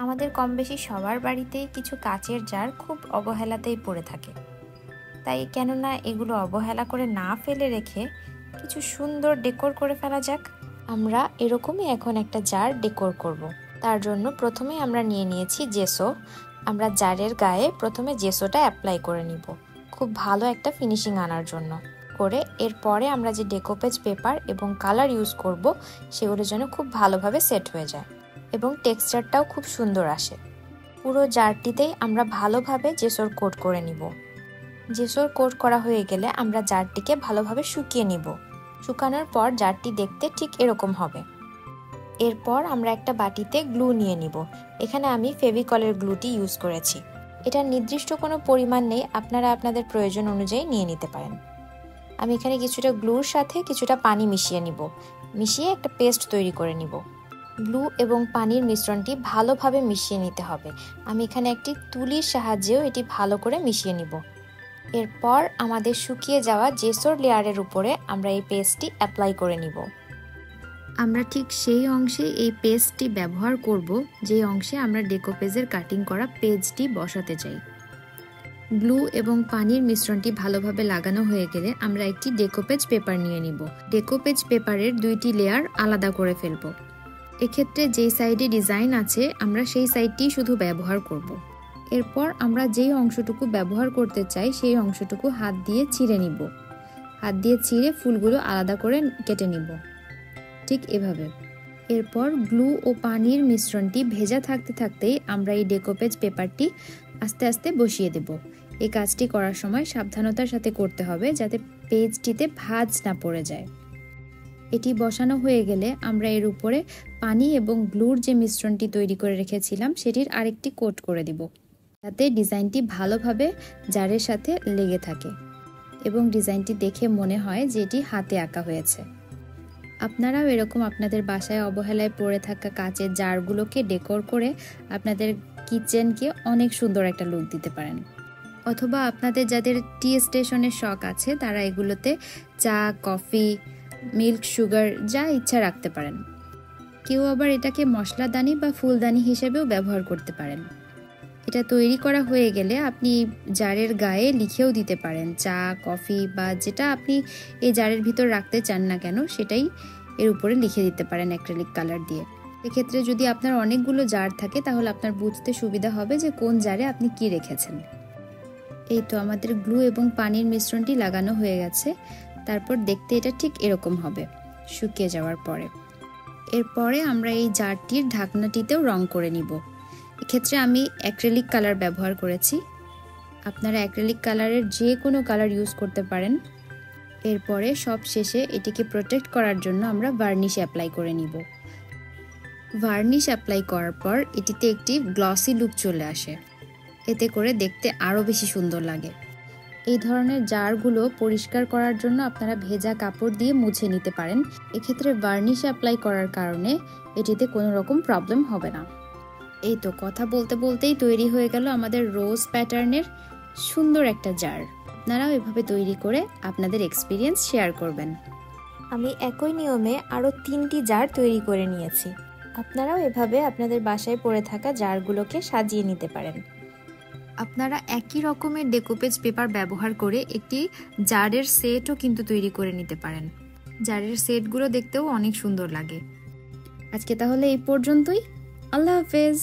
আমাদের কম বেশি সবার বাড়িতেই কিছু কাচের জার খুব অবহেলাতেই পড়ে থাকে। তাই কেননা এগুলো অবহেলা করে না ফেলে রেখে কিছু সুন্দর ডেকোর করে ফেলা যাক। আমরা এরকমই এখন একটা জার ডেকোর করব। তার জন্য প্রথমে আমরা নিয়ে নিয়েছি জেসো। আমরা জারের গায়ে প্রথমে জেসোটা অ্যাপ্লাই করে নিব খুব ভালো একটা ফিনিশিং আনার জন্য করে। এরপরে আমরা যে ডেকোপেজ পেপার এবং কালার ইউজ করব সেগুলো যেন খুব ভালোভাবে সেট হয়ে যায় এবং টেক্সচারটাও খুব সুন্দর আসে। পুরো জারটিতেই আমরা ভালোভাবে জেসোর কোট করে নিব। জেসোর কোট করা হয়ে গেলে আমরা জারটিকে ভালোভাবে শুকিয়ে নিব। শুকানোর পর জারটি দেখতে ঠিক এরকম হবে। এরপর আমরা একটা বাটিতে গ্লু নিয়ে নিব। এখানে আমি ফেভিকলের গ্লুটি ইউজ করেছি। এটার নির্দিষ্ট কোনো পরিমাণ নেই, আপনারা আপনাদের প্রয়োজন অনুযায়ী নিয়ে নিতে পারেন। আমি এখানে কিছুটা গ্লুর সাথে কিছুটা পানি মিশিয়ে নিব। মিশিয়ে একটা পেস্ট তৈরি করে নিব। গ্লু এবং পানির মিশ্রণটি ভালোভাবে মিশিয়ে নিতে হবে। আমি এখানে একটি তুলির সাহায্যেও এটি ভালো করে মিশিয়ে নিব। এরপর আমাদের শুকিয়ে যাওয়া জেসোর লেয়ারের উপরে আমরা এই পেস্টটি অ্যাপ্লাই করে নিব। আমরা ঠিক সেই অংশে এই পেস্টটি ব্যবহার করব যে অংশে আমরা ডেকোপেজের কাটিং করা পেজটি বসাতে চাই। গ্লু এবং পানির মিশ্রণটি ভালোভাবে লাগানো হয়ে গেলে আমরা একটি ডেকোপেজ পেপার নিয়ে নিব। ডেকোপেজ পেপারের দুইটি লেয়ার আলাদা করে ফেলব। এক্ষেত্রে যেই সাইডে ডিজাইন আছে আমরা সেই সাইডটি শুধু ব্যবহার করব। এরপর আমরা যেই অংশটুকু ব্যবহার করতে চাই সেই অংশটুকু হাত দিয়ে ছিঁড়ে নিব। হাত দিয়ে ছিঁড়ে ফুলগুলো আলাদা করে কেটে নিব, ঠিক এভাবে। এরপর গ্লু ও পানির মিশ্রণটি ভেজা থাকতে থাকতেই আমরা এই ডেকোপেজ পেপারটি আস্তে আস্তে বসিয়ে দেব। এই কাজটি করার সময় সাবধানতার সাথে করতে হবে যাতে পেজটিতে ভাঁজ না পড়ে যায়। এটি বসানো হয়ে গেলে আমরা এর উপরে পানি এবং গ্লুর যে মিশ্রণটি তৈরি করে রেখেছিলাম সেটির আরেকটি কোট করে দিব, যাতে ডিজাইনটি ভালোভাবে জারের সাথে লেগে থাকে এবং ডিজাইনটি দেখে মনে হয় যে এটি হাতে আঁকা হয়েছে। আপনারাও এরকম আপনাদের বাসায় অবহেলায় পড়ে থাকা কাচের জারগুলোকে ডেকোর করে আপনাদের কিচেনকে অনেক সুন্দর একটা লুক দিতে পারেন। অথবা আপনাদের যাদের টি স্টেশনের শখ আছে তারা এগুলোতে চা, কফি, মিল্ক, সুগার যা ইচ্ছা রাখতে পারেন। কেউ আবার এটাকে মশলাদানি বা ফুলদানি হিসেবেও ব্যবহার করতে পারেন। এটা তৈরি করা হয়ে গেলে আপনি জারের গায়ে লিখেও দিতে পারেন চা, কফি বা যেটা আপনি এই জারের ভিতর রাখতে চান না কেন সেটাই এর উপরে লিখে দিতে পারেন অ্যাক্রিলিক কালার দিয়ে। এক্ষেত্রে যদি আপনার অনেকগুলো জার থাকে তাহলে আপনার বুঝতে সুবিধা হবে যে কোন জারে আপনি কি রেখেছেন। এই তো আমাদের গ্লু এবং পানির মিশ্রণটি লাগানো হয়ে গেছে। তারপর দেখতে এটা ঠিক এরকম হবে শুকিয়ে যাওয়ার পরে। এরপরে আমরা এই জারটির ঢাকনাটিতেও রং করে নিব। এক্ষেত্রে আমি অ্যাক্রিলিক কালার ব্যবহার করেছি। আপনারা অ্যাক্রিলিক কালারের যে কোনো কালার ইউজ করতে পারেন। এরপরে সব শেষে এটিকে প্রোটেক্ট করার জন্য আমরা ভার্নিশ অ্যাপ্লাই করে নিব। ভার্নিশ অ্যাপ্লাই করার পর এটিতে একটি গ্লসি লুক চলে আসে, এতে করে দেখতে আরও বেশি সুন্দর লাগে। এই ধরনের জারগুলো পরিষ্কার করার জন্য আপনারা ভেজা কাপড় দিয়ে মুছে নিতে পারেন। এক্ষেত্রে ভার্নিশ অ্যাপ্লাই করার কারণে এটিতে কোনো রকম প্রবলেম হবে না। এই তো কথা বলতে বলতেই তৈরি হয়ে গেল আমাদের রোজ প্যাটার্নের সুন্দর একটা জার। আপনারাও এভাবে তৈরি করে আপনাদের এক্সপিরিয়েন্স শেয়ার করবেন। আমি একই নিয়মে আরও 3টি জার তৈরি করে নিয়েছি। আপনারাও এভাবে আপনাদের বাসায় পড়ে থাকা জারগুলোকে সাজিয়ে নিতে পারেন। আপনারা একই রকমের ডেকোপেজ পেপার ব্যবহার করে একটি জারের সেটও কিন্তু তৈরি করে নিতে পারেন। জারের সেটগুলো দেখতেও অনেক সুন্দর লাগে। আজকে তাহলে এই পর্যন্তই। আল্লাহ হাফেজ।